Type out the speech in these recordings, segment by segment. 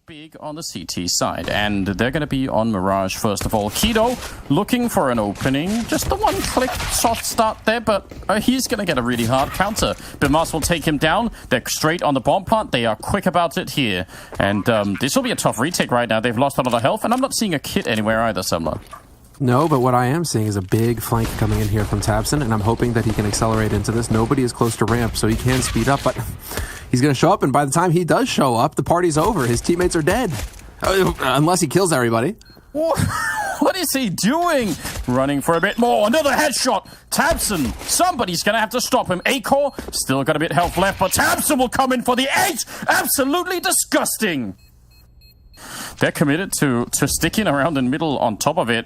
big on the CT side, and they're going to be on Mirage first of all. Keto looking for an opening. Just the one click soft start there, but he's going to get a really hard counter. Bimas will take him down. They're straight on the bomb plant. They are quick about it here. And this will be a tough retake right now. They've lost a lot of health, and I'm not seeing a kit anywhere either, Semler. No, but what I am seeing is a big flank coming in here from tabseN, and I'm hoping that he can accelerate into this. Nobody is close to ramp, so he can speed up, but he's going to show up, and by the time he does show up, the party's over. His teammates are dead. Unless he kills everybody. What is he doing? Running for a bit more. Another headshot. tabseN. Somebody's going to have to stop him. Acor still got a bit health left, but tabseN will come in for the 8. Absolutely disgusting. They're committed to sticking around in middle on top of it.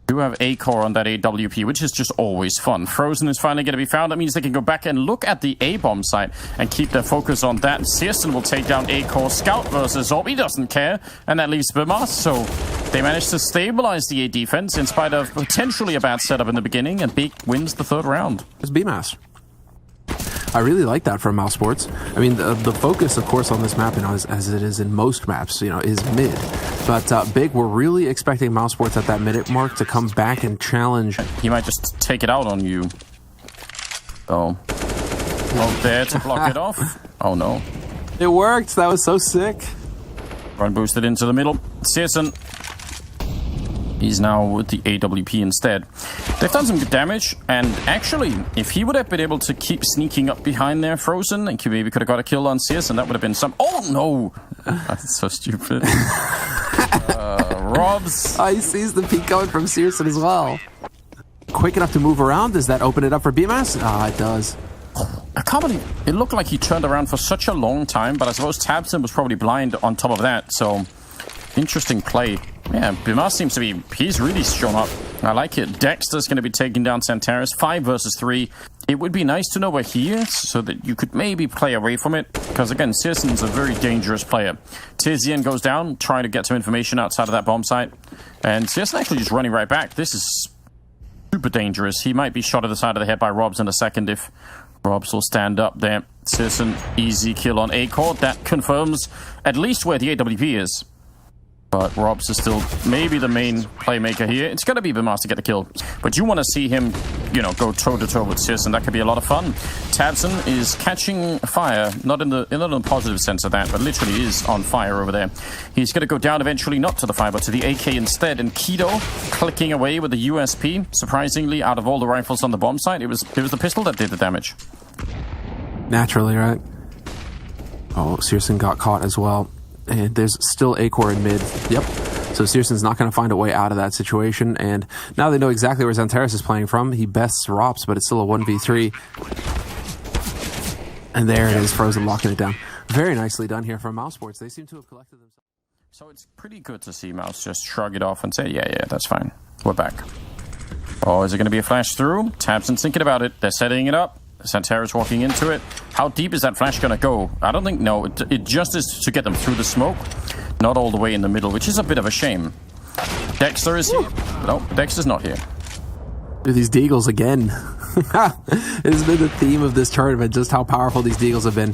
Do have Acor on that AWP, which is just always fun. Frozen is finally going to be found. That means they can go back and look at the A-bomb site and keep their focus on that. CSGO will take down Acor. Scout versus Orb. He doesn't care. And that leaves Bimas. So they managed to stabilize the A defense in spite of potentially a bad setup in the beginning. And Big wins the third round. It's Bimas. I really like that from MouseSports. I mean, the focus, of course, on this map, as it is in most maps, is mid. But Big, we're really expecting MouseSports at that minute mark to come back and challenge. He might just take it out on you. Oh. Oh, there to block it off. Oh, no. It worked. That was so sick. Run boosted into the middle. CSGO. He's now with the AWP instead. They've done some good damage, and actually, if he would have been able to keep sneaking up behind there, Frozen, and maybe could have got a kill on CS, and that would have been some... Oh, no! That's so stupid. Robs. Oh, he sees the peek coming from Searson as well. Quick enough to move around. Does that open it up for Bimas? Ah, it does. I can't believe... It looked like he turned around for such a long time, but I suppose tabseN was probably blind on top of that, so... Interesting play. Yeah, Bimas seems to be... He's really shown up. I like it. Dexter's going to be taking down Santaris. 5 versus 3. It would be nice to know where he is so that you could maybe play away from it. Because, again, CSGO's a very dangerous player. Tizian goes down, trying to get some information outside of that bomb site. And CSGO actually just running right back. This is super dangerous. He might be shot at the side of the head by Robs in a second if Robs will stand up there. CSGO, easy kill on Acor. That confirms at least where the AWP is. But Robs is still maybe the main playmaker here. It's going to be Bimas to get the kill. But you want to see him, go toe-to-toe with CSGO, and that could be a lot of fun. tabseN is catching fire, not in the positive sense of that, but literally is on fire over there. He's going to go down eventually, not to the fire, but to the AK instead. And Keto clicking away with the USP. Surprisingly, out of all the rifles on the bomb site, it was the pistol that did the damage. Naturally, right? Oh, CSGO got caught as well. And there's still Acor in mid. Yep. So Searson's not going to find a way out of that situation. And now they know exactly where Zantaris is playing from. He bests Rops, but it's still a 1v3. And there it is, Frozen locking it down. Very nicely done here from MouseSports. They seem to have collected themselves. So it's pretty good to see Mouse just shrug it off and say, yeah, that's fine. We're back. Oh, is it going to be a flash through? tabseN's thinking about it. They're setting it up. Santaris walking into it. How deep is that flash going to go? I don't think... No, it just is to get them through the smoke. Not all the way in the middle, which is a bit of a shame. Dexter is here. No, Dexter's not here. Dude, these deagles again. It has been the theme of this tournament, just how powerful these deagles have been.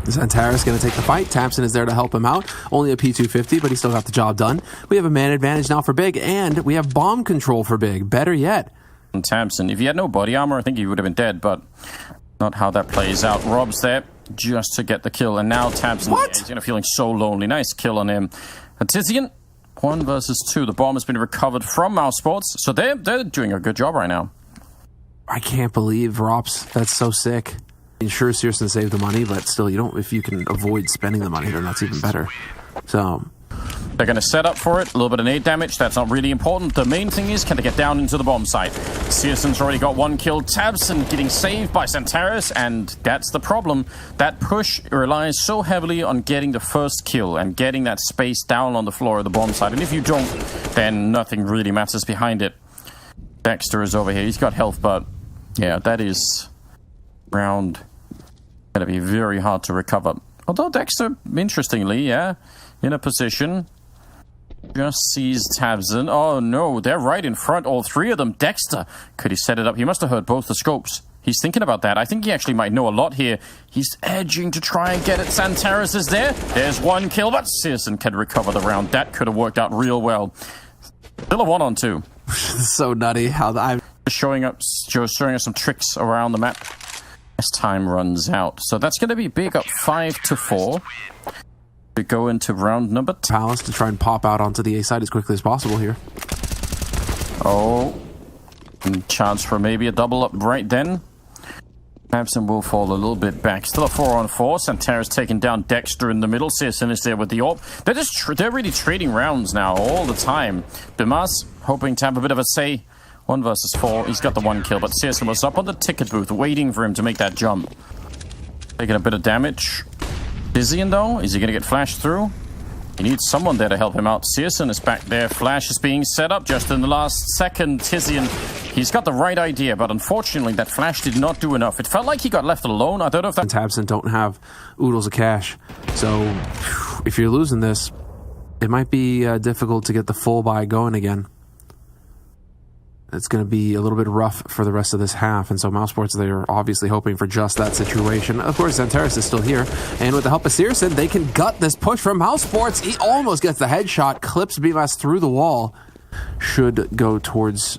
Zantaris going to take the fight. tabseN is there to help him out. Only a P250, but he still got the job done. We have a man advantage now for Big, and we have bomb control for Big. Better yet. tabseN. If he had no body armor, I think he would have been dead, but not how that plays out. Rob's there just to get the kill, and now tabseN is feeling so lonely. Nice kill on him. Tizian, 1 versus 2. The bomb has been recovered from MouseSports, so they're doing a good job right now. I can't believe Rops. That's so sick. Sure, Searson saved the money, but still, if you can avoid spending the money, then that's even better. So... They're going to set up for it. A little bit of nade damage. That's not really important. The main thing is, can they get down into the bomb site? CSGO's already got 1 kill. tabseN getting saved by Santaris, and that's the problem. That push relies so heavily on getting the first kill and getting that space down on the floor of the bomb site. And if you don't, then nothing really matters behind it. Dexter is over here. He's got health, but yeah, that is round going to be very hard to recover. Although Dexter, interestingly, in a position, just sees tabseN. Oh no, they're right in front, all 3 of them. Dexter, could he set it up? He must have heard both the scopes. He's thinking about that. I think he actually might know a lot here. He's edging to try and get it. Santaris is there. There's one kill, but Searson can recover the round. That could have worked out real well. Still a 1-on-2. So nutty how I'm showing us some tricks around the map as time runs out. So that's going to be big, up 5-4. We go into round number 2. Palace to try and pop out onto the A side as quickly as possible here. Oh, and chance for maybe a double up right then. Absent will fall a little bit back. Still a 4-on-4. Santaris taking down Dexter in the middle. Searson is there with the AWP. They're really trading rounds now all the time. Bimas hoping to have a bit of a say. 1 versus 4. He's got the 1 kill, but Searson was up on the ticket booth waiting for him to make that jump. Taking a bit of damage. Tizian though, is he going to get flashed through? He needs someone there to help him out. Searson is back there. Flash is being set up just in the last second. Tizian, he's got the right idea, but unfortunately that flash did not do enough. It felt like he got left alone. I don't know if that... Tabson don't have oodles of cash. So if you're losing this, it might be difficult to get the full buy going again. It's going to be a little bit rough for the rest of this half, and so MouseSports, they're obviously hoping for just that situation. Of course, Santaris is still here, and with the help of Searson, they can gut this push from MouseSports. He almost gets the headshot, clips BMAS through the wall. Should go towards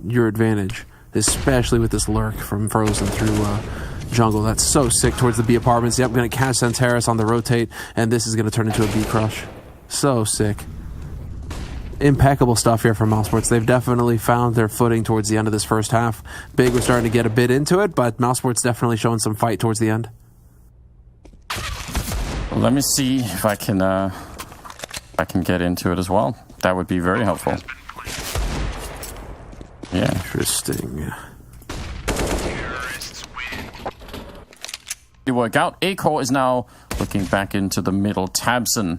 your advantage, especially with this lurk from Frozen through jungle. That's so sick towards the B apartments. Yep, going to catch Santaris on the rotate, and this is going to turn into a B crush. So sick. Impeccable stuff here from MouseSports. They've definitely found their footing towards the end of this first half. Big was starting to get a bit into it, but MouseSports definitely showing some fight towards the end. Well, let me see if I can get into it as well. That would be very helpful. Yeah. Interesting. To work out. A-Core is now looking back into the middle. Tabson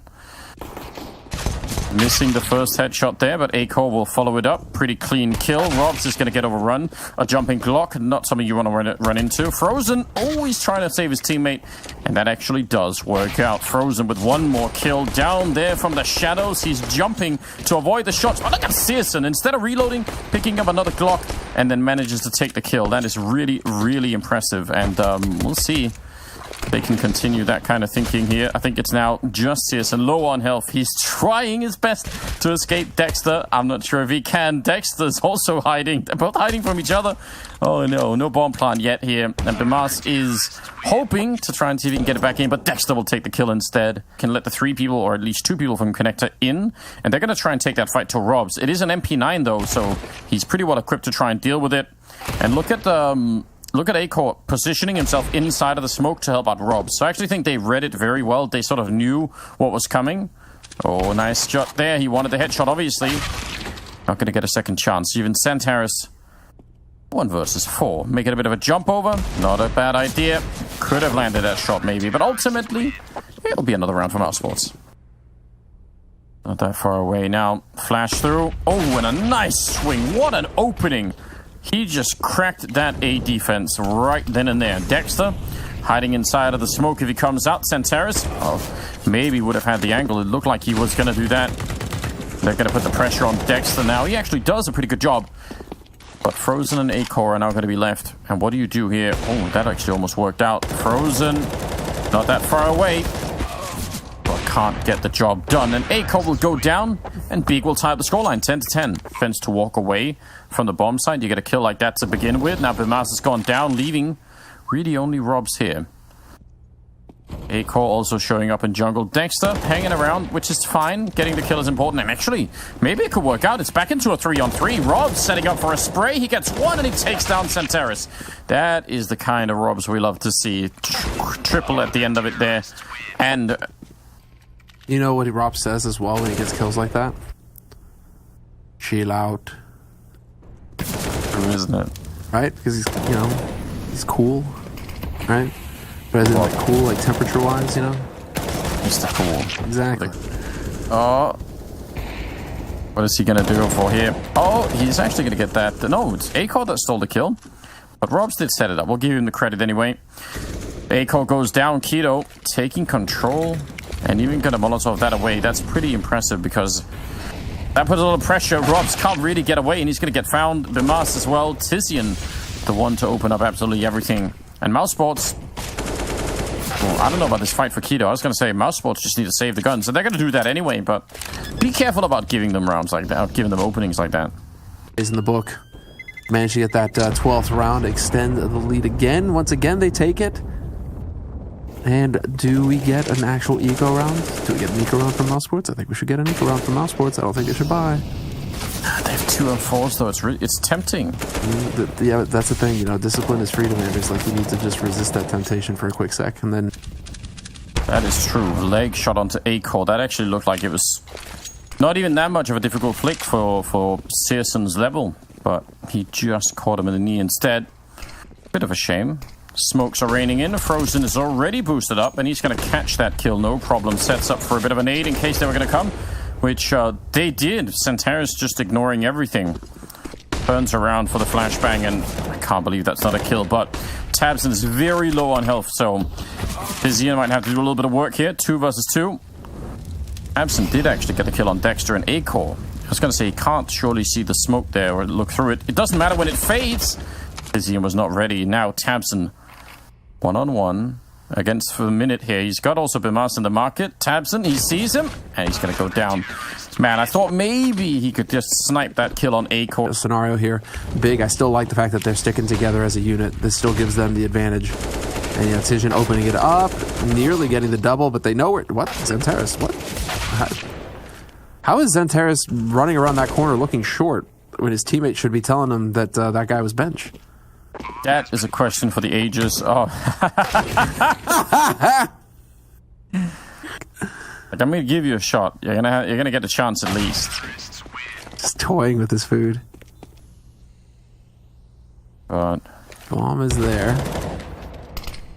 missing the first headshot there, but A-Core will follow it up. Pretty clean kill. Robs is going to get overrun. A jumping Glock, not something you want to run into. Frozen always trying to save his teammate, and that actually does work out. Frozen with 1 more kill down there from the shadows. He's jumping to avoid the shots. But look at Searson. Instead of reloading, picking up another Glock, and then manages to take the kill. That is really, really impressive, and we'll see. They can continue that kind of thinking here. I think it's now just Searson, low on health. He's trying his best to escape Dexter. I'm not sure if he can. Dexter's also hiding. They're both hiding from each other. Oh no, no bomb plant yet here. And Bimas is hoping to try and see if he can get it back in, but Dexter will take the kill instead. Can let the 3 people, or at least 2 people from Connector in, and they're going to try and take that fight to Robs. It is an MP9 though, so he's pretty well equipped to try and deal with it. And look at A-Core positioning himself inside of the smoke to help out Rob. So I actually think they read it very well. They sort of knew what was coming. Oh, nice shot there. He wanted the headshot, obviously. Not going to get a second chance. Even Santaris, 1 versus 4. Making a bit of a jump over. Not a bad idea. Could have landed that shot maybe, but ultimately, it'll be another round for MouseSports. Not that far away now. Flash through. Oh, and a nice swing. What an opening. He just cracked that A defense right then and there. Dexter hiding inside of the smoke if he comes out. Santaris, maybe would have had the angle. It looked like he was going to do that. They're going to put the pressure on Dexter now. He actually does a pretty good job. But Frozen and A-Core are now going to be left. And what do you do here? Oh, that actually almost worked out. Frozen, not that far away. But can't get the job done. And A-Core will go down, and Big will tie up the scoreline, 10-10. Fence to walk away from the bomb side. You get a kill like that to begin with. Now Bimas has gone down, leaving really only Robs here. A-Core also showing up in jungle. Dexter hanging around, which is fine. Getting the kill is important. And actually, maybe it could work out. It's back into a 3-on-3. Robs setting up for a spray. He gets 1 and he takes down Santaris. That is the kind of Robs we love to see. Triple at the end of it there. And you know what Rob says as well when he gets kills like that? Chill out. True, isn't it? Right? Because he's, you know, he's cool, right? But as in, like, cool, like, temperature-wise, you know? Mr. Cool. Exactly. Oh. What is he going to do for here? Oh, he's actually going to get that. No, it's A-Core that stole the kill. But Robs did set it up. We'll give him the credit anyway. A-Core goes down. Keto taking control. And even going to Molotov that away. That's pretty impressive because that puts a little pressure. Robs can't really get away, and he's going to get found. Bimas as well. Tizian the one to open up absolutely everything. And MouseSports, well, I don't know about this fight for Keto. I was going to say MouseSports just need to save the guns, and they're going to do that anyway, but be careful about giving them rounds like that, giving them openings like that. Is in the book. Managed to get that 12th round, extend the lead again. Once again, they take it. And do we get an actual eco round? Do we get an eco round from MouseSports? I think we should get an eco round from MouseSports. I don't think they should buy. They have 2 and 4s though. It's tempting. Yeah, that's the thing. You know, discipline is freedom. And it's like you need to just resist that temptation for a quick sec, and then. That is true. Leg shot onto A-core. That actually looked like it was not even that much of a difficult flick for Searson's level, but he just caught him in the knee instead. Bit of a shame. Smokes are raining in. Frozen is already boosted up, and he's going to catch that kill, no problem. Sets up for a bit of a nade in case they were going to come, which they did. Santaris just ignoring everything. Turns around for the flashbang, and I can't believe that's not a kill, but Tabson is very low on health, so Vizier might have to do a little bit of work here. 2 versus 2. Tabson did actually get the kill on Dexter and A-Core. I was going to say, he can't surely see the smoke there or look through it. It doesn't matter when it fades. Vizier was not ready. Now Tabson, 1-on-1 against for a minute here. He's got also Bimas in the market. Tabson, he sees him, and he's going to go down. Man, I thought maybe he could just snipe that kill on A-Core. Scenario here, big. I still like the fact that they're sticking together as a unit. This still gives them the advantage. And, you know, Tizian opening it up, nearly getting the double, but they know where... What? Xantaris, what? How is Xantaris running around that corner looking short when his teammate should be telling him that that guy was bench? That is a question for the ages. Oh. Like, I'm gonna give you a shot. You're gonna get a chance at least. Just toying with his food. But bomb is there.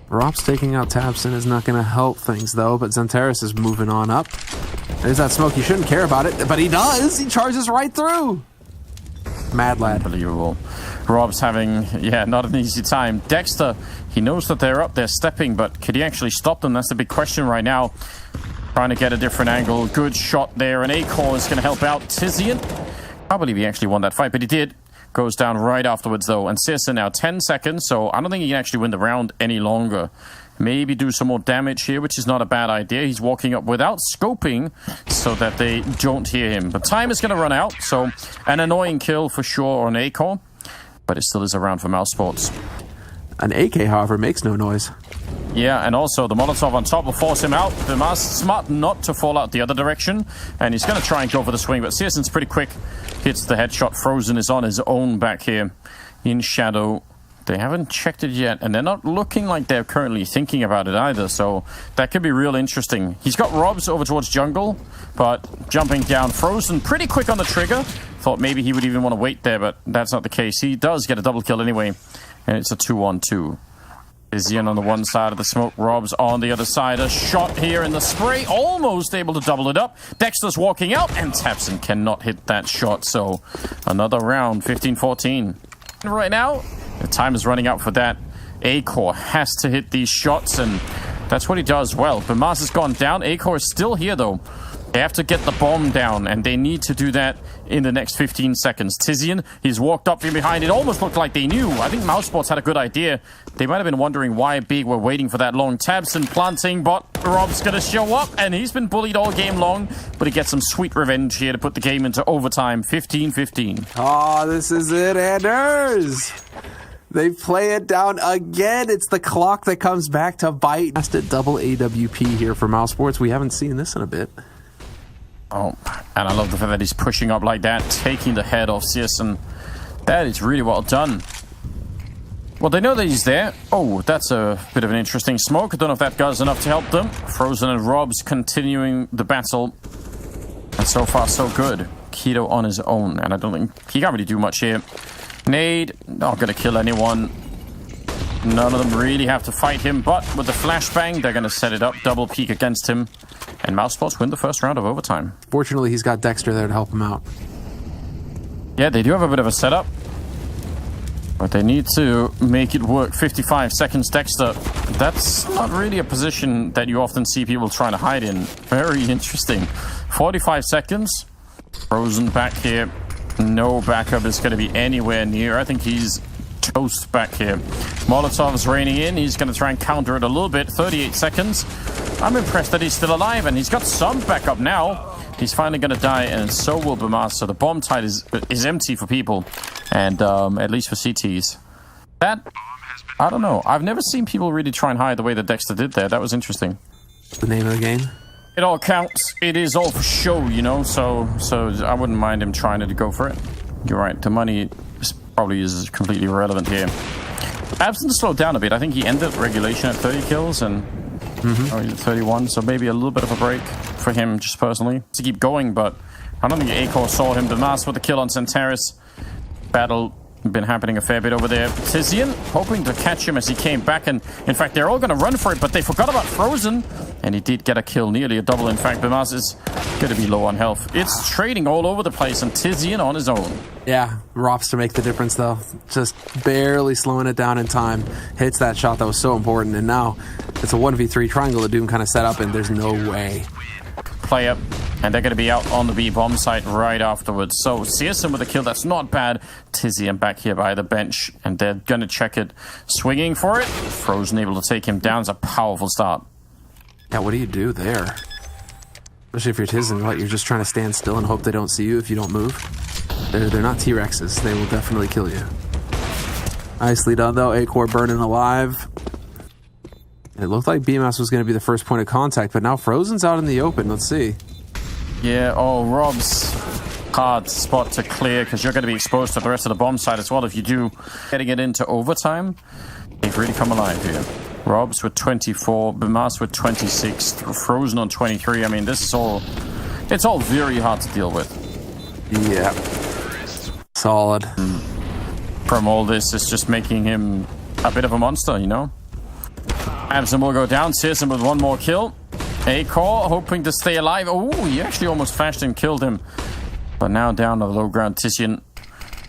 Rob's taking out Tabson is not going to help things though, but Xantaris is moving on up. There's that smoke. You shouldn't care about it, but he does. He charges right through. Mad lad. Unbelievable. Rob's having, not an easy time. Dexter, he knows that they're up there stepping, but could he actually stop them? That's the big question right now. Trying to get a different angle. Good shot there, and A-Core is going to help out Tizian. I believe he actually won that fight, but he did. Goes down right afterwards, though. And Searson now 10 seconds, so I don't think he can actually win the round any longer. Maybe do some more damage here, which is not a bad idea. He's walking up without scoping so that they don't hear him. But time is going to run out, so an annoying kill for sure on A-Core. But it still is a round for MouseSports. An AK, however, makes no noise. Yeah, and also the Molotov on top will force him out. Bimas smart not to fall out the other direction, and he's going to try and go for the swing, but Searson's pretty quick. Hits the headshot. Frozen is on his own back here in shadow. They haven't checked it yet, and they're not looking like they're currently thinking about it either, so that could be real interesting. He's got Robs over towards jungle, but jumping down. Frozen pretty quick on the trigger. Thought maybe he would even want to wait there, but that's not the case. He does get a double kill anyway, and it's a 2-on-2. Vizian on the one side of the smoke, Rob's on the other side. A shot here in the spray, almost able to double it up. Dexter's walking out, and Tabson cannot hit that shot, so another round, 15-14. Right now, the time is running out for that. A-Core has to hit these shots, and that's what he does well. Bimas has gone down. A-Core is still here, though. They have to get the bomb down, and they need to do that in the next 15 seconds. Tizian, he's walked up from behind. It almost looked like they knew. I think MouseSports had a good idea. They might have been wondering why Big were waiting for that long. Tabson planting, but Rob's going to show up, and he's been bullied all game long, but he gets some sweet revenge here to put the game into overtime. 15-15. Oh, this is it, Anders. They play it down again. It's the clock that comes back to bite. Last at double AWP here for MouseSports. We haven't seen this in a bit. Oh, and I love the fact that he's pushing up like that, taking the head off Searson. That is really well done. Well, they know that he's there. Oh, that's a bit of an interesting smoke. I don't know if that does enough to help them. Frozen and Rob's continuing the battle. And so far, so good. Keto on his own, and I don't think he can't really do much here. Nade, not going to kill anyone. None of them really have to fight him, but with the flashbang, they're going to set it up. Double peek against him. And MouseSports win the first round of overtime. Fortunately, he's got Dexter there to help him out. Yeah, they do have a bit of a setup. But they need to make it work. 55 seconds, Dexter. That's not really a position that you often see people trying to hide in. Very interesting. 45 seconds. Frozen back here. No backup is going to be anywhere near. I think he's toast back here. Molotov's raining in. He's going to try and counter it a little bit. 38 seconds. I'm impressed that he's still alive, and he's got some backup now. He's finally going to die, and so will Bimas. So the bomb tide is empty for people, and at least for CTs. That, I don't know. I've never seen people really try and hide the way that Dexter did there. That was interesting. The name of the game? It all counts. It is all for show, you know, so I wouldn't mind him trying to go for it. You're right. The money probably is completely irrelevant here. Absent slowed down a bit. I think he ended regulation at 30 kills and or 31, so maybe a little bit of a break for him just personally to keep going, but I don't think Acor saw him. Bimas with the kill on Centaurus. Battle been happening a fair bit over there. Tizian hoping to catch him as he came back, and in fact they're all going to run for it, but they forgot about Frozen, and he did get a kill, nearly a double. In fact, Bimas is going to be low on health. It's trading all over the place, and Tizian on his own. Yeah, Rops to make the difference though. Just barely slowing it down in time. Hits that shot that was so important, and now it's a 1v3 triangle that Doom kind of set up, and there's no way. Play up, and they're going to be out on the B bomb site right afterwards. So CSM with a kill, that's not bad. Tizian back here by the bench, and they're going to check it. Swinging for it. Frozen able to take him down. It's a powerful start. Yeah, what do you do there? Especially if you're Tizian, what, you're just trying to stand still and hope they don't see you if you don't move? They're not T-Rexes. They will definitely kill you. Nicely done, though. Acor burning alive. It looked like BMAS was going to be the first point of contact, but now Frozen's out in the open. Let's see. Yeah, Rob's hard spot to clear because you're going to be exposed to the rest of the bomb site as well if you do. Getting it into overtime, they've really come alive here. Rob's with 24, BMAS with 26, Frozen on 23. I mean, this is all... It's all very hard to deal with. Yeah. Solid. From all this, it's just making him a bit of a monster, you know? Absent will go down. Searson with one more kill. Acor hoping to stay alive. Oh, he actually almost flashed and killed him. But now down to the low ground. Tizian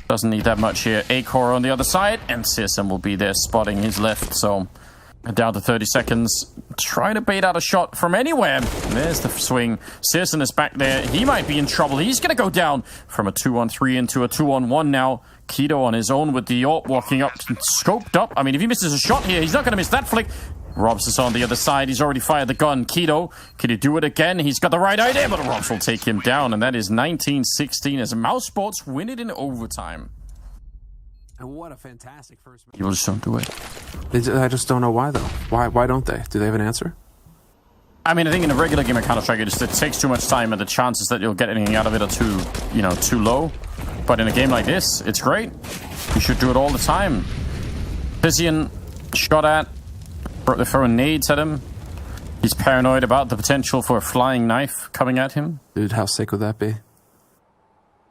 doesn't need that much here. Acor on the other side. And Searson will be there spotting his left. So down to 30 seconds. Try to bait out a shot from anywhere. There's the swing. Searson is back there. He might be in trouble. He's going to go down from a 2-on-3 into a 2-on-1 now. Keto on his own with the AWP walking up, scoped up. I mean, if he misses a shot here, he's not going to miss that flick. Robs is on the other side. He's already fired the gun. Keto, can he do it again? He's got the right idea, but Robs will take him down. And that is 19-16 as MouseSports win it in overtime. And what a fantastic first match. You just don't do it. I just don't know why, though. Why don't they? Do they have an answer? I mean, I think in a regular game of Counter-Strike, it takes too much time, and the chances that you'll get anything out of it are too low. But in a game like this, it's great. You should do it all the time. Tizian shot at. They're throwing nades at him. He's paranoid about the potential for a flying knife coming at him. Dude, how sick would that be?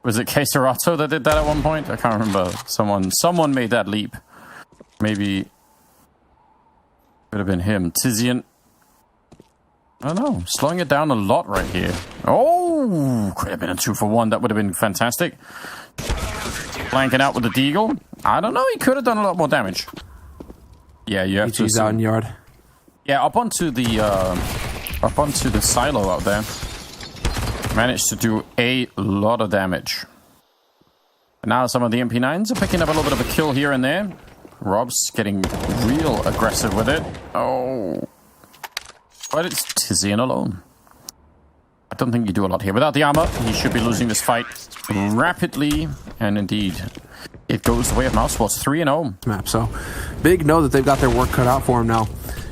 Was it Queserato that did that at one point? I can't remember. Someone made that leap. Maybe it would have been him. Tizian. I don't know. Slowing it down a lot right here. Oh, could have been a 2-for-1. That would have been fantastic. Flanking out with the deagle. I don't know. He could have done a lot more damage. Yeah, you have to. He's out in yard. Yeah, up onto the silo out there. Managed to do a lot of damage. And now some of the MP9s are picking up a little bit of a kill here and there. Rob's getting real aggressive with it. Oh. But it's Tizian alone. I don't think you do a lot here. Without the armor, he should be losing this fight rapidly. And indeed, it goes the way of MouseSports. 3-0. Map, so big know that they've got their work cut out for him now.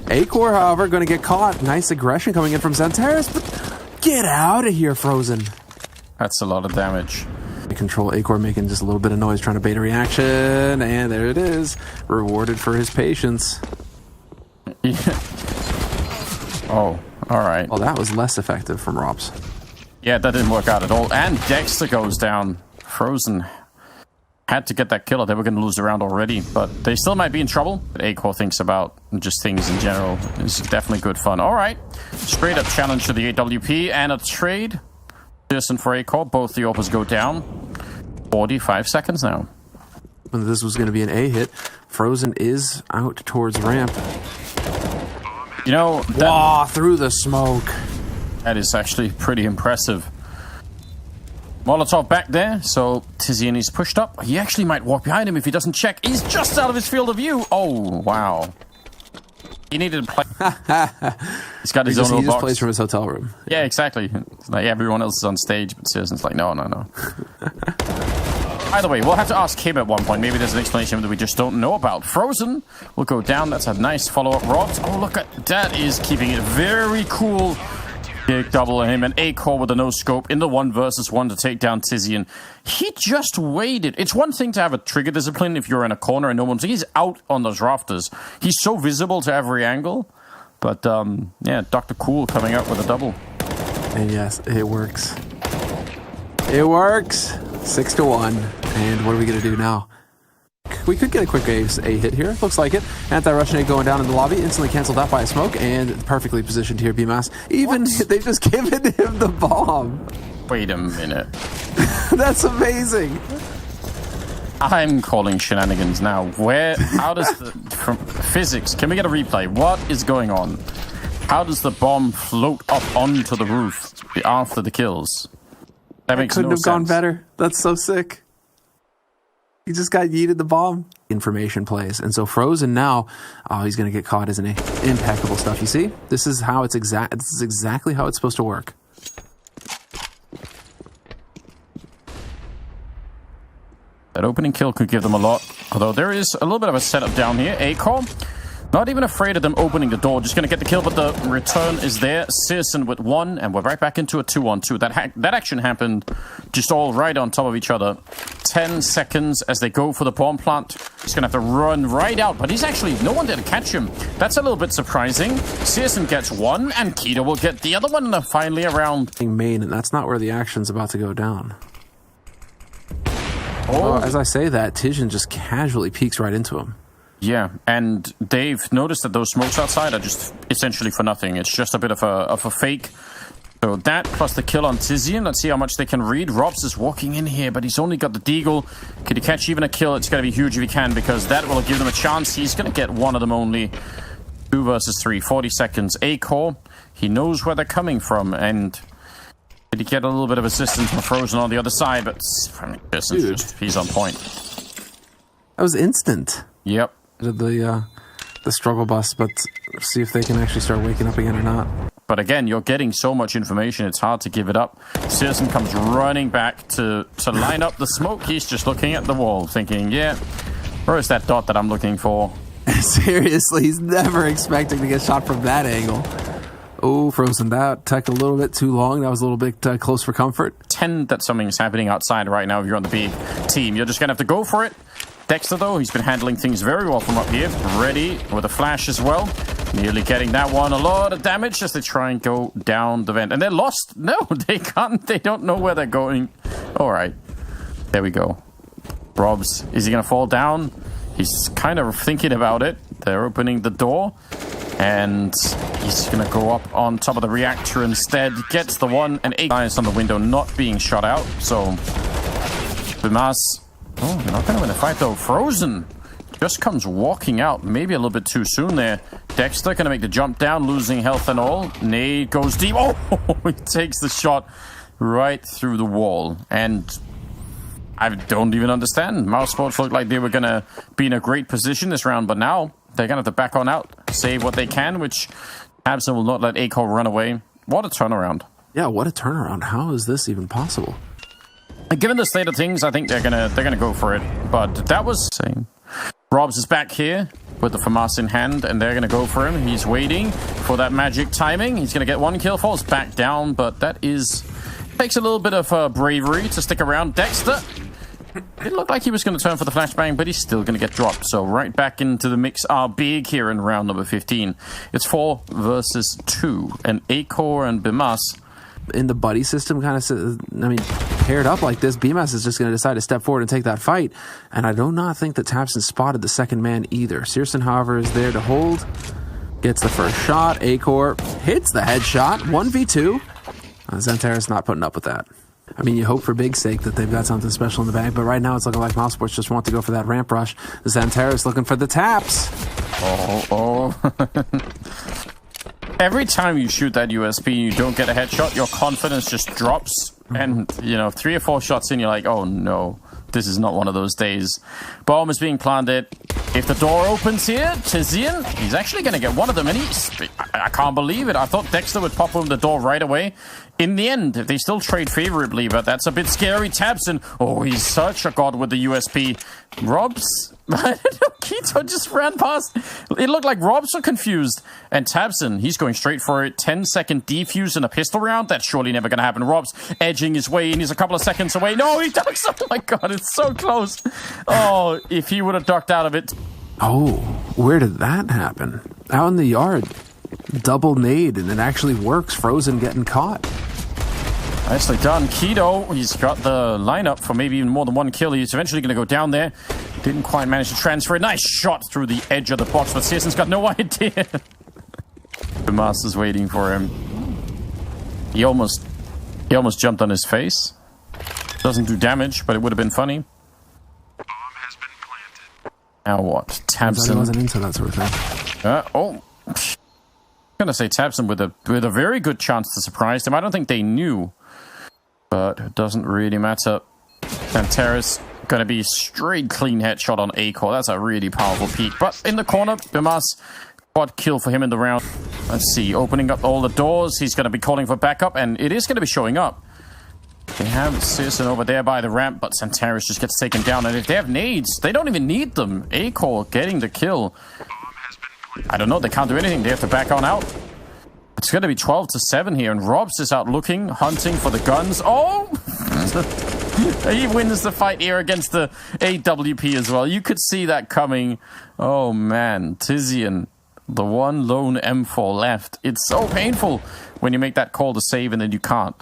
Acor, however, going to get caught. Nice aggression coming in from Centaurus, but get out of here, Frozen. That's a lot of damage. Control Acor making just a little bit of noise, trying to bait a reaction, and there it is. Rewarded for his patience. Yeah. Oh, all right. Well, that was less effective from Robs. Yeah, that didn't work out at all. And Dexter goes down. Frozen had to get that kill. They were going to lose the round already, but they still might be in trouble. But Acor thinks about just things in general. It's definitely good fun. All right. Straight up challenge to the AWP and a trade. Pearson for Acor. Both the AWPers go down. 45 seconds now. When this was going to be an A hit, Frozen is out towards ramp. You know, wow, through the smoke. That is actually pretty impressive. Molotov back there, so Tizian is pushed up. He actually might walk behind him if he doesn't check. He's just out of his field of view. Oh, wow. He needed to play. He's got his own little box. He just plays from his hotel room. Yeah, exactly. It's like everyone else is on stage, but Citizen's like, no. Either way, we'll have to ask him at one point. Maybe there's an explanation that we just don't know about. Frozen will go down. That's a nice follow-up. Robs. Oh, look at that. Is keeping it very cool. Big double on him, and A-Core with a no-scope in the 1 versus 1 to take down Tizian. He just waited. It's one thing to have a trigger discipline if you're in a corner and no one's... He's out on those rafters. He's so visible to every angle. But, yeah, Dr. Cool coming up with a double. And yes, it works. It works! 6-1. And what are we going to do now? We could get a quick A hit here. Looks like it. Anti-Russian A going down in the lobby. Instantly canceled out by a smoke. And perfectly positioned here, BMAS. Even they've just given him the bomb. Wait a minute. That's amazing. I'm calling shenanigans now. How does from physics, can we get a replay? What is going on? How does the bomb float up onto the roof after the kills? That makes no sense. Couldn't have gone better. That's so sick. He just got yeeted the bomb. Information plays. And so Frozen now, he's going to get caught, isn't he? Impeccable stuff. You see? This is how this is exactly how it's supposed to work. That opening kill could give them a lot. Although there is a little bit of a setup down here. A-Core, not even afraid of them opening the door. Just going to get the kill, but the return is there. Citizen with 1, and we're right back into a 2-on-2. That action happened just all right on top of each other. 10 seconds as they go for the bomb plant. He's going to have to run right out, but he's actually... No one there to catch him. That's a little bit surprising. Citizen gets 1, and Keto will get the other one, and they're finally around. Main, and that's not where the action's about to go down. Oh. As I say that, Tizian just casually peeks right into him. Yeah, and they've noticed that those smokes outside are just essentially for nothing. It's just a bit of a fake. So that plus the kill on Tizian. Let's see how much they can read. Robs is walking in here, but he's only got the deagle. Could he catch even a kill? It's going to be huge if he can, because that will give them a chance. He's going to get one of them only. 2 versus 3, 40 seconds. A-Core, he knows where they're coming from, and... Did he get a little bit of assistance from Frozen on the other side? But I mean, he's on point. That was instant. Yep. The struggle bus, but see if they can actually start waking up again or not. But again, you're getting so much information, it's hard to give it up. Citizen comes running back to line up the smoke. He's just looking at the wall, thinking, yeah, where is that dot that I'm looking for? Seriously, he's never expecting to get shot from that angle. Oh, Frozen, that took a little bit too long. That was a little bit close for comfort. 10 that something's happening outside right now if you're on the big team. You're just going to have to go for it. Dexter, though, he's been handling things very well from up here. Ready with a flash as well. Nearly getting that one. A lot of damage as they try and go down the vent. And they're lost. No, they can't. They don't know where they're going. All right. There we go. Robs, is he going to fall down? He's kind of thinking about it. They're opening the door. And he's going to go up on top of the reactor instead. Gets the one, and 8 guys on the window not being shot out. So, Bimas... Oh, they're not going to win the fight, though. Frozen just comes walking out. Maybe a little bit too soon there. Dexter going to make the jump down, losing health and all. Nade goes deep. Oh, he takes the shot right through the wall. And I don't even understand. MouseSports looked like they were going to be in a great position this round, but now they're going to have to back on out, save what they can, which Abson will not let A-Core run away. What a turnaround. Yeah, what a turnaround. How is this even possible? Given the state of things, I think they're gonna go for it. But that was insane. Robs is back here with the FAMAS in hand, and they're gonna go for him. He's waiting for that magic timing. He's gonna get one kill, falls back down, but that takes a little bit of bravery to stick around. Dexter, it looked like he was gonna turn for the flashbang, but he's still gonna get dropped. So right back into the mix are big here in round number 15. It's 4 versus 2, and A-Core and Bimas. In the buddy system, kind of, I mean, paired up like this, BMS is just going to decide to step forward and take that fight. And I do not think that Tapson spotted the second man either. Searson, however, is there to hold. Gets the first shot. A-Core hits the headshot. 1v2. Xantaris not putting up with that. I mean, you hope for Big's sake that they've got something special in the bag, but right now it's looking like MouseSports just want to go for that ramp rush. Xantaris looking for the taps. Oh. Every time you shoot that USP and you don't get a headshot, your confidence just drops And, you know, 3 or 4 shots in, you're like, oh no, this is not one of those days. Bomb is being planted. If the door opens here, Tizian, he's actually going to get one of them. And I can't believe it. I thought Dexter would pop open the door right away. In the end, they still trade favorably, but that's a bit scary. Tabson, oh, he's such a god with the USP. Robs? Keto just ran past. It looked like Robs were confused. And Tabson, he's going straight for it. 10-second defuse in a pistol round. That's surely never going to happen. Robs edging his way in. He's a couple of seconds away. No, he ducks. Oh my god, it's so close. Oh, if he would have ducked out of it. Oh, where did that happen? Out in the yard. Double nade, and it actually works. Frozen getting caught. Nicely done. Keto, he's got the lineup for maybe even more than one kill. He's eventually going to go down there. Didn't quite manage to transfer. Nice shot through the edge of the box, but Searson's got no idea. The master's waiting for him. He almost jumped on his face. Doesn't do damage, but it would have been funny. Bomb has been planted. Now what? Tabson wasn't into that sort of thing. I'm gonna say Tabson with a very good chance to surprise them. I don't think they knew, but it doesn't really matter. And Terrace gonna be straight clean headshot on A-Core. That's a really powerful peek. But in the corner, Bimas, quad kill for him in the round. Let's see, opening up all the doors. He's gonna be calling for backup, and it is gonna be showing up. They have Searson over there by the ramp, but Santaris just gets taken down. And if they have nades, they don't even need them. A-Core getting the kill. I don't know, they can't do anything. They have to back on out. It's going to be 12-7 here, and Robs is out looking, hunting for the guns. Oh! He wins the fight here against the AWP as well. You could see that coming. Oh, man. Tizian, the one lone M4 left. It's so painful when you make that call to save and then you can't.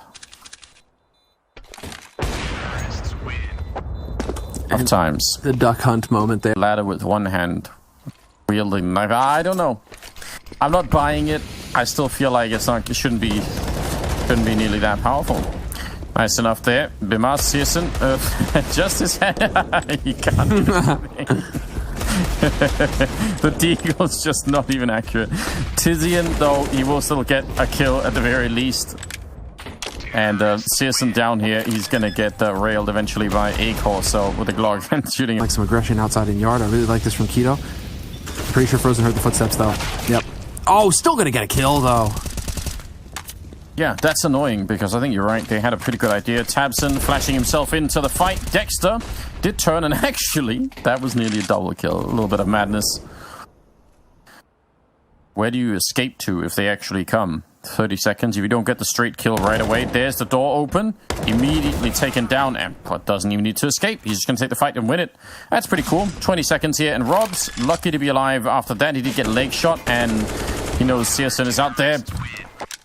Of times. The duck hunt moment there. Ladder with one hand. Wielding knife. I don't know. I'm not buying it. I still feel like it shouldn't be nearly that powerful. Nice enough there. Bimas Searson, just his head. He can't do anything. The deagle's just not even accurate. Tizian, though, he will still get a kill at the very least. And Searson down here, he's going to get railed eventually by A-Core, so with the Glock and shooting. Like some aggression outside in yard. I really like this from Keto. Pretty sure Frozen heard the footsteps, though. Yep. Oh, still going to get a kill, though. Yeah, that's annoying, because I think you're right. They had a pretty good idea. Tabson flashing himself into the fight. Dexter did turn, and actually, that was nearly a double kill. A little bit of madness. Where do you escape to if they actually come? 30 seconds. If you don't get the straight kill right away, there's the door open. Immediately taken down, and doesn't even need to escape. He's just going to take the fight and win it. That's pretty cool. 20 seconds here, and Rob's lucky to be alive after that. He did get leg shot, and he knows Searson is out there.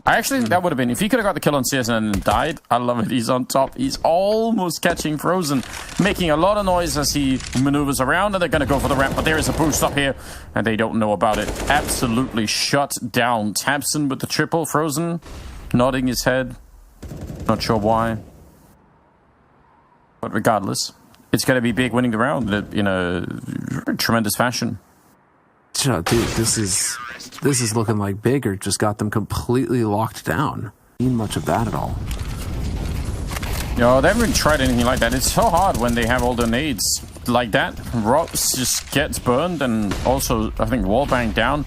I actually think that would have been, if he could have got the kill on Searson and then died, I love it. He's on top. He's almost catching Frozen, making a lot of noise as he maneuvers around, and they're going to go for the ramp, but there is a boost up here, and they don't know about it. Absolutely shut down. Tabson with the triple. Frozen nodding his head. Not sure why. But regardless, it's going to be big winning the round in a tremendous fashion. Dude, this is looking like Bigger just got them completely locked down. Not much of that at all. No, they haven't tried anything like that. It's so hard when they have all the nades like that. Robs just gets burned, and also, I think, wallbang down.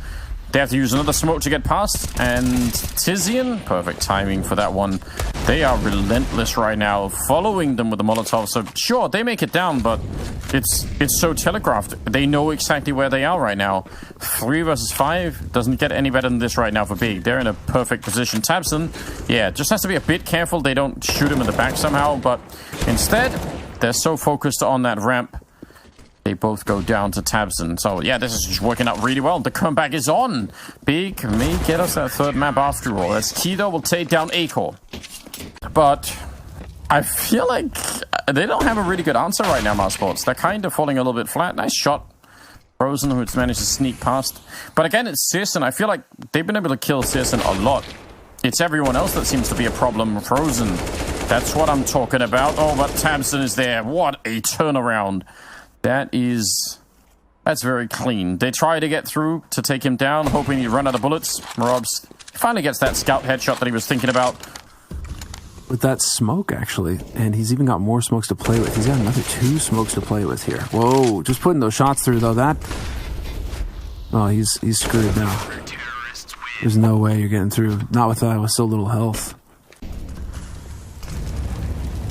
They have to use another smoke to get past, and Tizian, perfect timing for that one. They are relentless right now, following them with the Molotov. So sure, they make it down, but it's so telegraphed. They know exactly where they are right now. 3 versus 5 doesn't get any better than this right now for Big. They're in a perfect position. Tabson, yeah, just has to be a bit careful they don't shoot him in the back somehow, but instead, they're so focused on that ramp. They both go down to Tabson. So, yeah, this is just working out really well. The comeback is on. Big may get us that third map after all, as Keto will take down A-Core. But I feel like they don't have a really good answer right now, MouseSports. They're kind of falling a little bit flat. Nice shot. Frozen, who's managed to sneak past. But again, it's Searson. I feel like they've been able to kill Searson a lot. It's everyone else that seems to be a problem. Frozen. That's what I'm talking about. Oh, but Tabson is there. What a turnaround. That's very clean. They try to get through to take him down, hoping he'd run out of bullets. Robs finally gets that scout headshot that he was thinking about. with that smoke, actually. And he's even got more smokes to play with. He's got another 2 smokes to play with here. Whoa, just putting those shots through, though. That... Oh, he's screwed now. There's no way you're getting through. Not with so little health.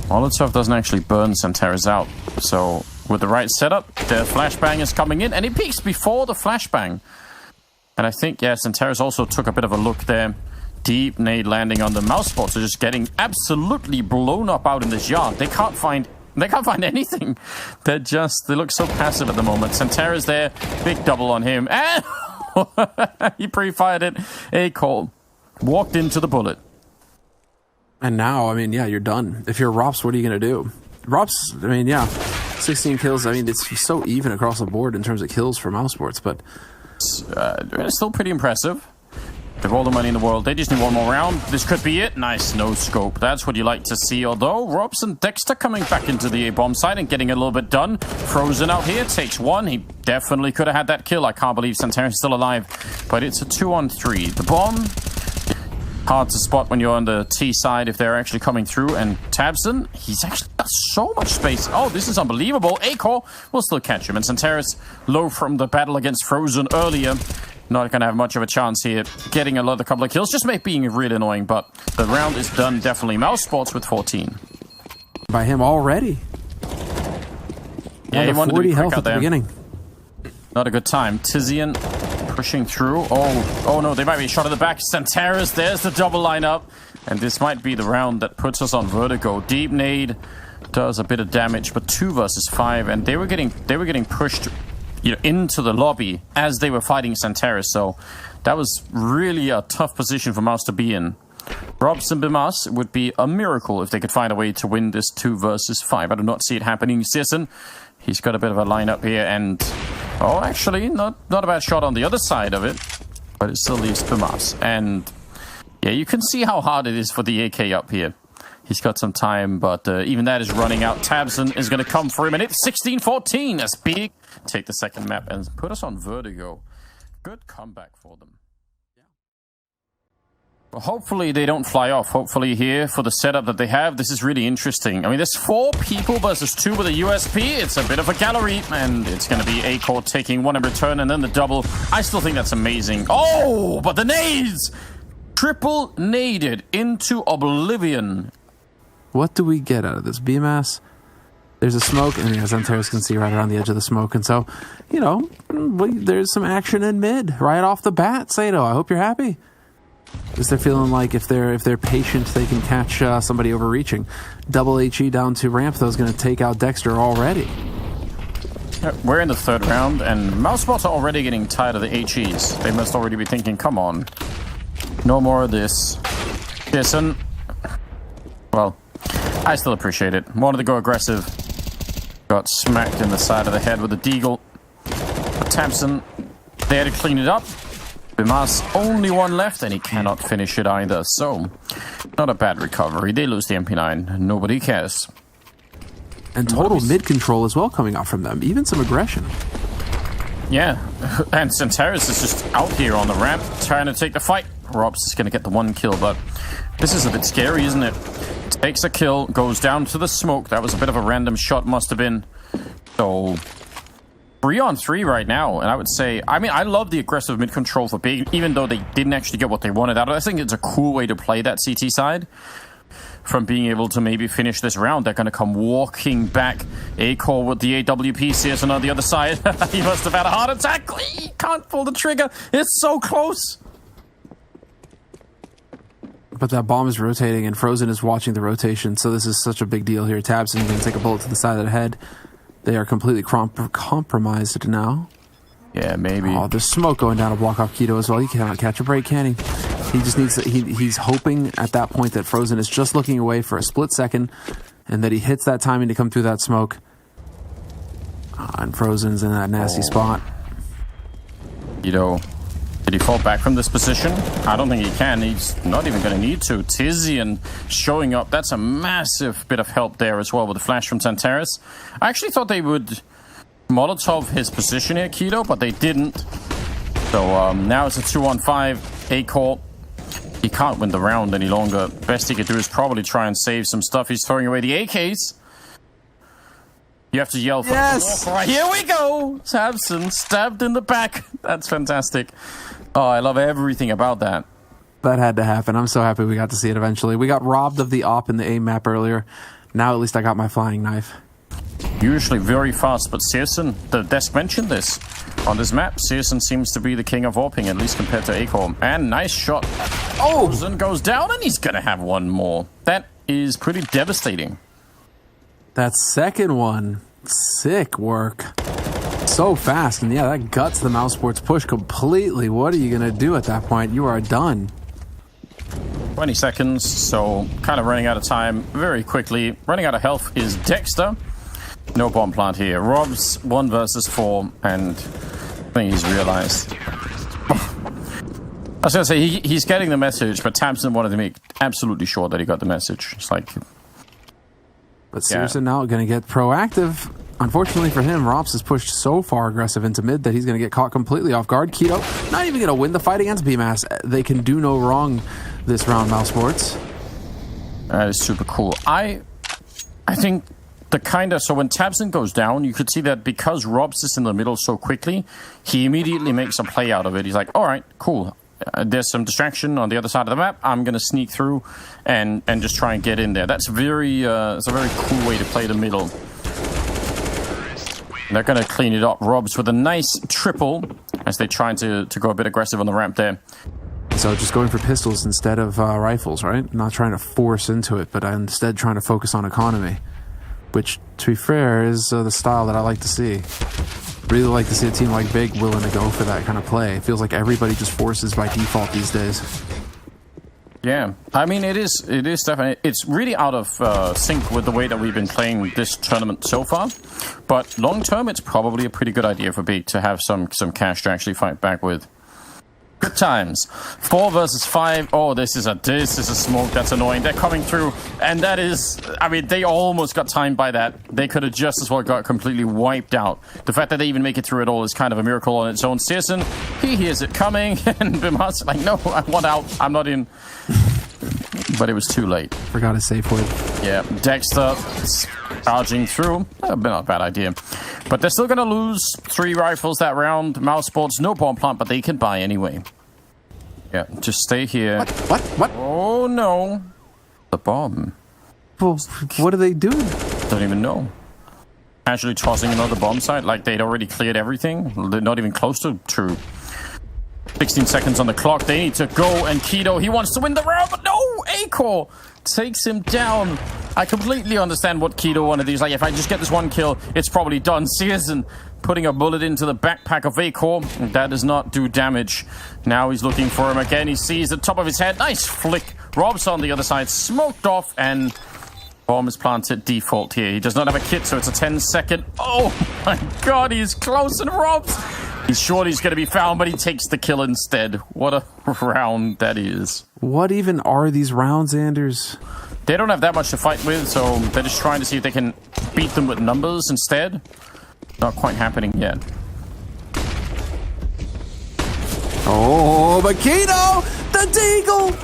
Molotov doesn't actually burn Santeras out. So, with the right setup, the flashbang is coming in. And he peeks before the flashbang. And I think, yeah, Santeras also took a bit of a look there. Deep nade landing on the MouseSports are just getting absolutely blown up out in this yard. They can't find anything. They look so passive at the moment. Santeras there, big double on him, and he pre-fired it. A call, walked into the bullet. And now, I mean, yeah, you're done. If you're Rops, what are you going to do? Rops, I mean, yeah, 16 kills. I mean, it's so even across the board in terms of kills for MouseSports, but it's still pretty impressive. They have all the money in the world. They just need one more round. This could be it. Nice no scope. That's what you like to see. Although Robs and Dexter coming back into the A-bomb side and getting a little bit done. Frozen out here takes 1. He definitely could have had that kill. I can't believe Santeras is still alive. But it's a 2-on-3. The bomb, hard to spot when you're on the T side if they're actually coming through. And Tabson, he's actually got so much space. Oh, this is unbelievable. A-core will still catch him. And Santeras, low from the battle against Frozen earlier. Not going to have much of a chance here. Getting couple of kills just may being really annoying, but the round is done definitely. MouseSports with 14. By him already. Yeah, he wanted 40 to be health at the there. beginning. Not a good time. Tizian pushing through. Oh no, they might be shot at the back. Santeras, there's the double lineup. And this might be the round that puts us on vertigo. Deep nade does a bit of damage, but 2 versus 5. And they were getting pushed into the lobby as they were fighting Santeras, so that was really a tough position for Mouse to be in. Robs and Bimas would be a miracle if they could find a way to win this 2 versus 5. I do not see it happening. Sisson, he's got a bit of a lineup here, and actually, not a bad shot on the other side of it, but it still leaves Bimas. And yeah, you can see how hard it is for the AK up here. He's got some time, but even that is running out. Tabson is going to come for him, and it's 16-14. That's big. Take the second map and put us on vertigo. Good comeback for them. Well, hopefully they don't fly off. Hopefully here for the setup that they have, this is really interesting. I mean, there's 4 people versus 2 with a USP. It's a bit of a gallery, and it's going to be A-Core taking 1 in return, and then the double. I still think that's amazing. Oh, but the nades! Triple naded into oblivion. What do we get out of this? BMAS? There's a smoke, and as Santeras can see right around the edge of the smoke. And so, there's some action in mid right off the bat. Sato, I hope you're happy. Because they're feeling like if they're patient, they can catch somebody overreaching. Double HE down to ramp, though, is going to take out Dexter already. We're in the 3rd round, and MouseSports are already getting tired of the HEs. They must already be thinking, come on. No more of this. Jason. Well, I still appreciate it. Wanted to go aggressive. Got smacked in the side of the head with a deagle. But Tamsin there to clean it up. Bimas only 1 left, and he cannot finish it either. So, not a bad recovery. They lose the MP9. Nobody cares. And total mid control as well coming out from them. Even some aggression. Yeah, and Santeras is just out here on the ramp trying to take the fight. Robs is going to get the 1 kill, but this is a bit scary, isn't it? Takes a kill, goes down to the smoke. That was a bit of a random shot, must have been. So, 3-on-3 right now, and I would say, I love the aggressive mid control for Big, even though they didn't actually get what they wanted out of it. I think it's a cool way to play that CT side. From being able to maybe finish this round, they're going to come walking back. A-Core with the AWP, Searson on the other side. He must have had a heart attack. He can't pull the trigger. It's so close. But that bomb is rotating, and Frozen is watching the rotation, so this is such a big deal here. Tabson going to take a bullet to the side of the head. They are completely compromised now. Yeah, maybe. Oh, there's smoke going down to block off Keto as well. He cannot catch a break, can he? He just needs to, he's hoping at that point that Frozen is just looking away for a split second, and that he hits that timing to come through that smoke. And Frozen's in that nasty spot. Did he fall back from this position? I don't think he can. He's not even going to need to. Tizian showing up. That's a massive bit of help there as well with the flash from Santeras. I actually thought they would Molotov his position here, Keto, but they didn't. So now it's a 2-on-5. A-Core He can't win the round any longer. Best he could do is probably try and save some stuff. He's throwing away the AKs. You have to yell for Yes! the here we go! tabseN stabbed in the back. That's fantastic. Oh, I love everything about that. That had to happen. I'm so happy we got to see it eventually. We got robbed of the op in the aim map earlier. Now at least I got my flying knife. Usually very fast, but CSGO, the desk mentioned this. On this map, CSGO seems to be the king of warping, at least compared to Acorn. And nice shot. Oh! Zen goes down, and he's gonna have one more. That is pretty devastating. That second one, sick work. So fast, and yeah, that guts the MouseSports push completely. What are you gonna do at that point? You are done. 20 seconds, so kind of running out of time very quickly. Running out of health is Dexter. No bomb plant here. Rob's 1 versus 4, and I think he's realized. I was gonna say he's getting the message, but tabseN wanted to make absolutely sure that he got the message. It's like, but seriously, now going to get proactive. Unfortunately for him, Rops has pushed so far aggressive into mid that he's going to get caught completely off guard. Keto not even going to win the fight against BMAS. They can do no wrong this round, MouseSports. That is super cool. I think the kind of, so when tabseN goes down, you could see that because Robs is in the middle so quickly, he immediately makes a play out of it. He's like, all right, cool. There's some distraction on the other side of the map. I'm going to sneak through and just try and get in there. That's very, it's a very cool way to play the middle. They're going to clean it up. Robs with a nice triple as they try to go a bit aggressive on the ramp there. So just going for pistols instead of rifles, right? Not trying to force into it, but instead trying to focus on economy. Which, to be fair, is the style that I like to see. Really like to see a team like Big willing to go for that kind of play. It feels like everybody just forces by default these days. Yeah, I mean, it is definitely, it's really out of sync with the way that we've been playing this tournament so far. But long term, it's probably a pretty good idea for Big to have some cash to actually fight back with. Good times. 4 versus 5. Oh, this is a smoke that's annoying. They're coming through, and that is, I mean, they almost got timed by that. They could have just as well got completely wiped out. The fact that they even make it through at all is kind of a miracle on its own. CSGO, he hears it coming, and Bimas like, no, I want out. I'm not in. But it was too late. Forgot a safe word. Yeah, Dexter charging through. Not a bad idea. But they're still going to lose 3 rifles that round. MouseSports, no bomb plant, but they can buy anyway. Yeah, just stay here. What? Oh, no. The bomb. Well, what are they doing? Don't even know. Casually tossing another bomb site like they'd already cleared everything. They're not even close to true. 16 seconds on the clock. They need to go, and Keto, he wants to win the round, but no! Acor takes him down. I completely understand what Keto wanted. He's like, if I just get this one kill, it's probably done. CSGO putting a bullet into the backpack of Acor. That does not do damage. Now he's looking for him again. He sees the top of his head. Nice flick. Rob's on the other side, smoked off, and bomb is planted default here. He does not have a kit, so it's a 10-second. Oh my god, he's close, and Rob's... He's sure he's going to be found, but he takes the kill instead. What a round that is. What even are these rounds, Anders? They don't have that much to fight with, so they're just trying to see if they can beat them with numbers instead. Not quite happening yet. Oh, but Keto! The Deagle!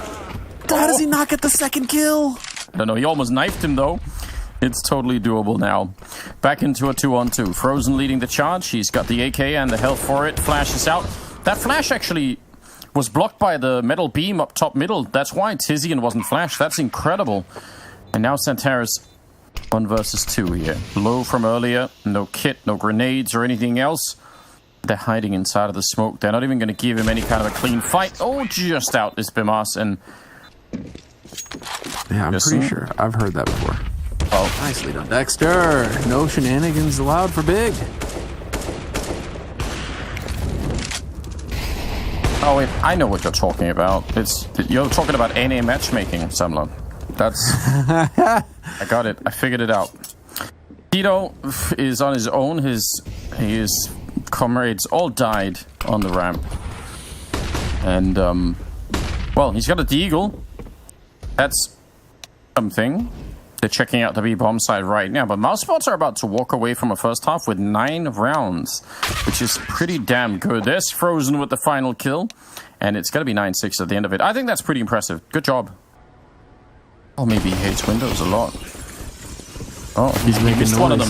How does he not get the second kill? I don't know. He almost knifed him, though. It's totally doable now. Back into a 2-on-2. Frozen leading the charge. He's got the AK and the health for it. Flash is out. That flash actually was blocked by the metal beam up top middle. That's why Tizian wasn't flashed. That's incredible. And now Santaris 1 versus 2 here. Low from earlier. No kit, no grenades or anything else. They're hiding inside of the smoke. They're not even going to give him any kind of a clean fight. Oh, just out is Bimas. And yeah, I'm pretty sure I've heard that before. Oh, nicely done, Dexter. No shenanigans allowed for Big. oh wait, I know what you're talking about. You're talking about NA matchmaking, Samla. That's I got it. I figured it out. Keto is on his own. His comrades all died on the ramp, and well, he's got a deagle. That's something. They're checking out the B bomb side right now, but MouseSports are about to walk away from a first half with 9 rounds, which is pretty damn good. There's Frozen with the final kill, and it's going to be 9-6 at the end of it. I think that's pretty impressive. Good job. Oh, maybe he hates Windows a lot. Oh, he's making missed noise. one of them.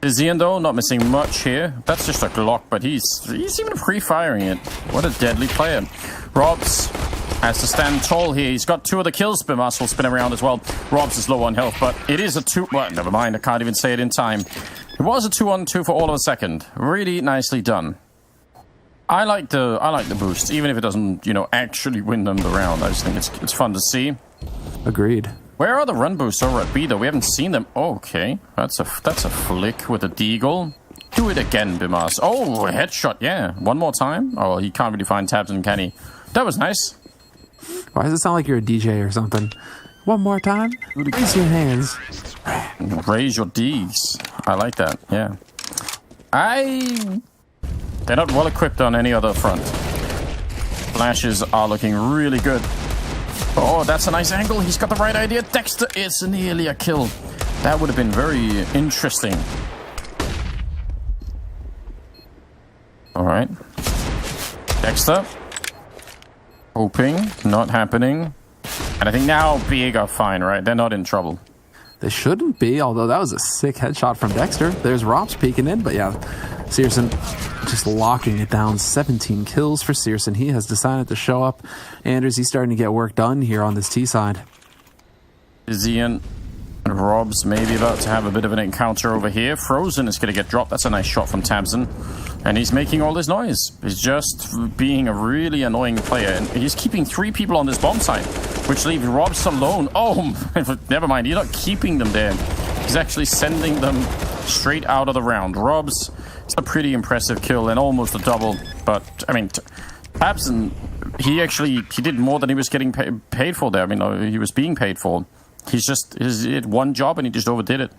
Zian, though, not missing much here. That's just a Glock, but he's even pre-firing it. What a deadly player. Robs has to stand tall here. He's got 2 of the kills. Bimas will spin around as well. Robs is low on health, but it is a 2... Well, never mind. I can't even say it in time. It was a 2-on-2 for all of a second. Really nicely done. I like the boost, even if it doesn't, you know, actually win them the round. I just think it's fun to see. Agreed. Where are the run boosts over at B, though? We haven't seen them. Okay, that's a flick with a deagle. Do it again, Bimas. Oh, a headshot, yeah. One more time? Oh, he can't really find Tabson, can he? That was nice. Why does it sound like you're a DJ or something? One more time. Raise your hands. Raise your D's. I like that, yeah. They're not well equipped on any other front. Flashes are looking really good. Oh, that's a nice angle. He's got the right idea. Dexter, it's nearly a kill. That would have been very interesting. All right. Dexter. Hoping. Not happening. And I think now Big are fine, right? They're not in trouble. They shouldn't be, although that was a sick headshot from Dexter. There's Robs peeking in, but yeah, Searson just locking it down. 17 kills for Searson. He has decided to show up. Anders, he's starting to get work done here on this T side. Zian and Robs maybe about to have a bit of an encounter over here. Frozen is going to get dropped. That's a nice shot from Tabson. And he's making all this noise. He's just being a really annoying player. And he's keeping 3 people on this bomb site, which leaves Robs alone. Oh, never mind. You're not keeping them there. He's actually sending them straight out of the round. Robs, it's a pretty impressive kill and almost a double. But, I mean, Tabson, he did more than he was getting paid for there. I mean, he was being paid for. He did one job and he just overdid it.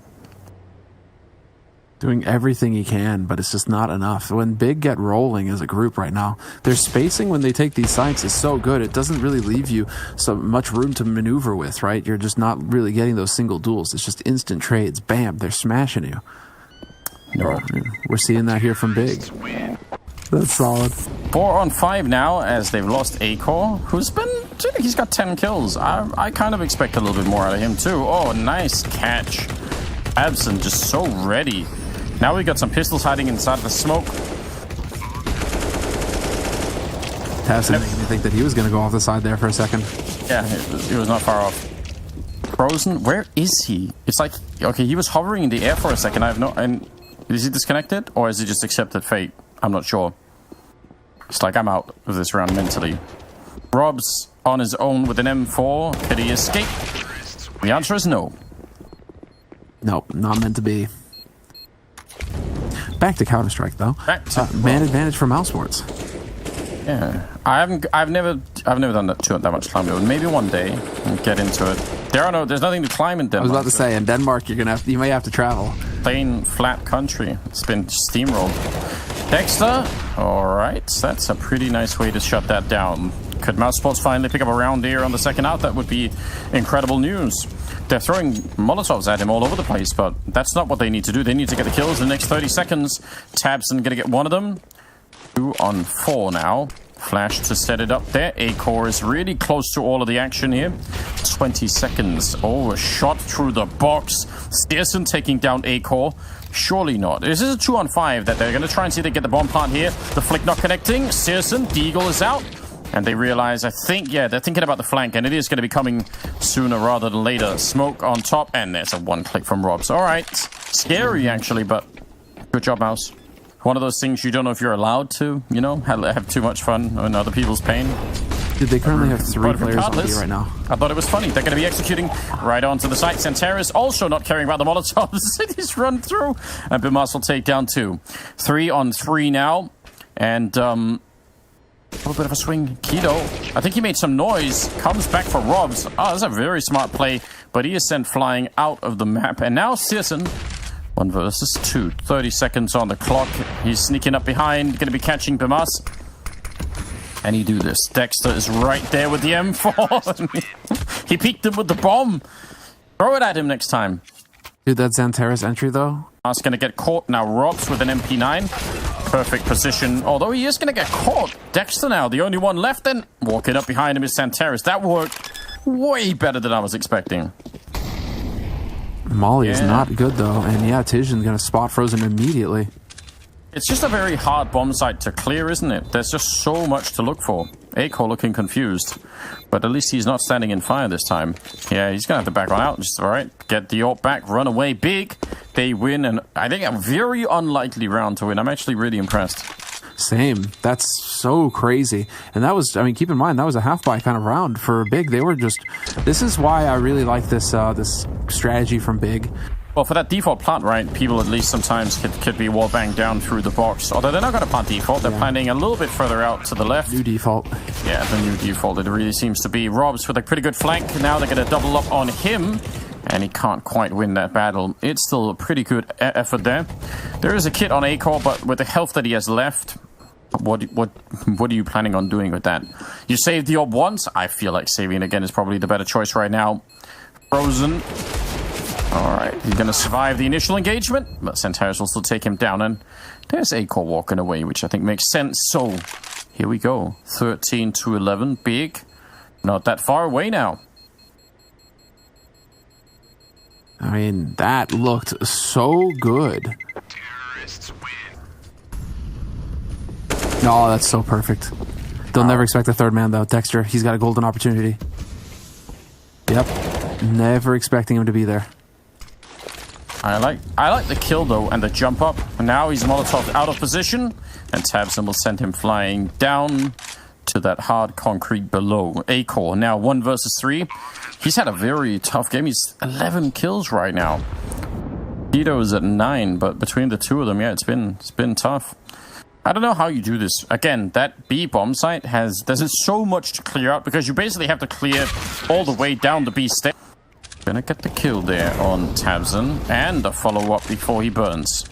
Doing everything he can, but it's just not enough. When Big get rolling as a group right now, their spacing when they take these sites is so good, it doesn't really leave you so much room to maneuver with, right? You're just not really getting those single duels. It's just instant trades. Bam, they're smashing you. No. We're seeing that here from Big. That's solid. 4-on-5 now, as they've lost A-Core, he's got 10 kills. I kind of expect a little bit more out of him, too. Oh, nice catch. Absent, just so ready. Now we got some pistols hiding inside the smoke. Tabson made me think that he was going to go off the side there for a second. Yeah, he was not far off. Frozen, where is he? It's like, okay, he was hovering in the air for a second. And is he disconnected? Or has he just accepted fate? I'm not sure. It's like, I'm out of this round mentally. Rob's on his own with an M4. Could he escape? The answer is no. Nope, not meant to be. Back to Counter-Strike, though. Man advantage for MouseSports. Yeah, I've never done that much climbing. Maybe one day and get into it. There's nothing to climb in Denmark. I was about to say, in Denmark, you may have to travel. Plain flat country. It's been steamrolled. Dexter, all right, that's a pretty nice way to shut that down. Could MouseSports finally pick up a round here on the second out? That would be incredible news. They're throwing Molotovs at him all over the place, but that's not what they need to do. They need to get the kills in the next 30 seconds. Tabson going to get one of them. 2-on-4 now. Flash to set it up there. A-Core is really close to all of the action here. 20 seconds. Oh, a shot through the box. Stearson taking down A-Core. Surely not. This is a 2-on-5 that they're going to try and see if they get the bomb plant here. The flick not connecting. Stearson, Deagle is out. And they realize, they're thinking about the flank, and it is going to be coming sooner rather than later. Smoke on top, and there's a one click from Robs. All right. Scary, actually, but good job, Mouse. One of those things you don't know if you're allowed to, have too much fun in other people's pain. Dude, they currently have 3 players on B right now. I thought it was funny. They're going to be executing right onto the site. Santeris also not caring about the Molotovs. He's run through. And Bimas will take down 2. 3-on-3 now. And, a little bit of a swing. Keto, I think he made some noise. Comes back for Robs. Oh, that's a very smart play. But he is sent flying out of the map. And now Searson, 1 versus 2. 30 seconds on the clock. He's sneaking up behind. Going to be catching Bimas. And he do this. Dexter is right there with the M4. He peeked him with the bomb. Throw it at him next time. Dude, that Xantares entry, though. That's going to get caught. Now Robs with an MP9. Perfect position. Although he is going to get caught. Dexter now, the only one left. Then walking up behind him is Xantares. That worked way better than I was expecting. Molly is not good, though. And yeah, Tijan's going to spot Frozen immediately. It's just a very hard bomb site to clear, isn't it? There's just so much to look for. Aiko looking confused. But at least he's not standing in fire this time. Yeah, he's going to have to back on out. Just, all right, get the AWP back, run away big. They win, and I think a very unlikely round to win. I'm actually really impressed. Same. That's so crazy. And that was, I mean, keep in mind, that was a half-buy kind of round for Big. They were just, this is why I really like this this strategy from Big. Well, for that default plant, right, people at least sometimes could be wall banged down through the box. Although they're not going to plant default. They're planting a little bit further out to the left. New default. Yeah, the new default. It really seems to be. Robs with a pretty good flank. Now they're going to double up on him. And he can't quite win that battle. It's still a pretty good effort there. There is a kit on Acor, but with the health that he has left, what are you planning on doing with that? You saved the AWP once. I feel like saving it again is probably the better choice right now. Frozen. Alright, he's going to survive the initial engagement, but Xantares will still take him down, and there's Acor walking away, which I think makes sense. So, here we go. 13 to 11, Big. Not that far away now. I mean, that looked so good. Terrorists win. No, that's so perfect. They'll never expect a third man, though. Dexter, he's got a golden opportunity. Yep. Never expecting him to be there. I like the kill, though, and the jump up. And now he's Molotov out of position, and Tabson will send him flying down to that hard concrete below. Acor now 1 versus 3. He's had a very tough game. He's 11 kills right now. Guido is at 9, but between the two of them, yeah, it's been tough. I don't know how you do this. Again, that B bomb site there's so much to clear out because you basically have to clear all the way down the B stage. Gonna get the kill there on Tabson and a follow-up before he burns.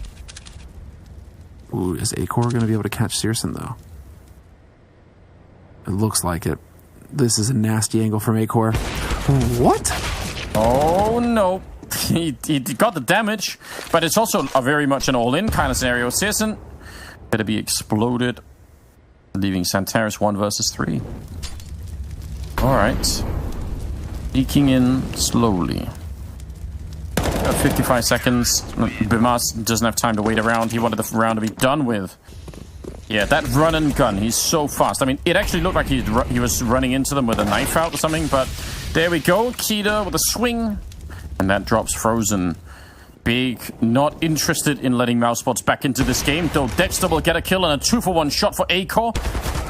Ooh, is Acor going to be able to catch Searson, though? It looks like it. This is a nasty angle from Acor. What? Oh, no. He got the damage, but it's also a very much an all-in kind of scenario. Searson gonna be exploded, leaving Xantares 1 versus 3. Alright. Leaking in slowly. 55 seconds. Bimas doesn't have time to wait around. He wanted the round to be done with. Yeah, that run and gun. He's so fast. I mean, it actually looked like he was running into them with a knife out or something, but there we go. Keita with a swing. And that drops Frozen. Big, not interested in letting MouseSports back into this game, though Dexter will get a kill and a 2-for-1 shot for Acor.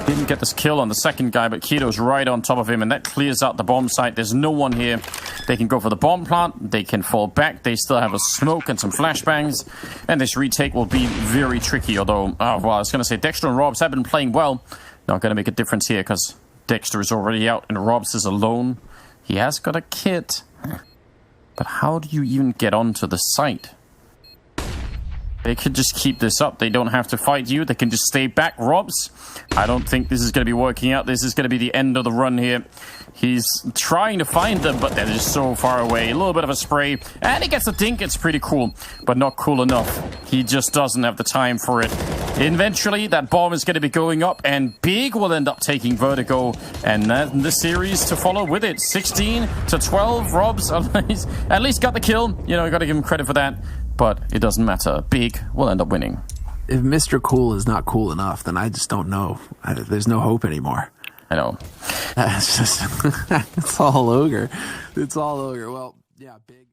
Didn't get this kill on the second guy, but Keto's right on top of him, and that clears out the bomb site. There's no one here. They can go for the bomb plant. They can fall back. They still have a smoke and some flashbangs, and this retake will be very tricky, although, well, I was going to say Dexter and Robs have been playing well. Not going to make a difference here, because Dexter is already out, and Robs is alone. He has got a kit. But how do you even get onto the site? They could just keep this up. They don't have to fight you. They can just stay back. Robs, I don't think this is going to be working out. This is going to be the end of the run here. He's trying to find them, but they're just so far away. A little bit of a spray, and he gets a dink. It's pretty cool, but not cool enough. He just doesn't have the time for it. Eventually, that bomb is going to be going up, and Big will end up taking Vertigo, and then the series to follow with it. 16 to 12. Robs at least got the kill. You know, you got to give him credit for that, but it doesn't matter. Big will end up winning. If Mr. Cool is not cool enough, then I just don't know. There's no hope anymore. I know. It's just, it's all ogre. It's all ogre. Well, yeah, Big.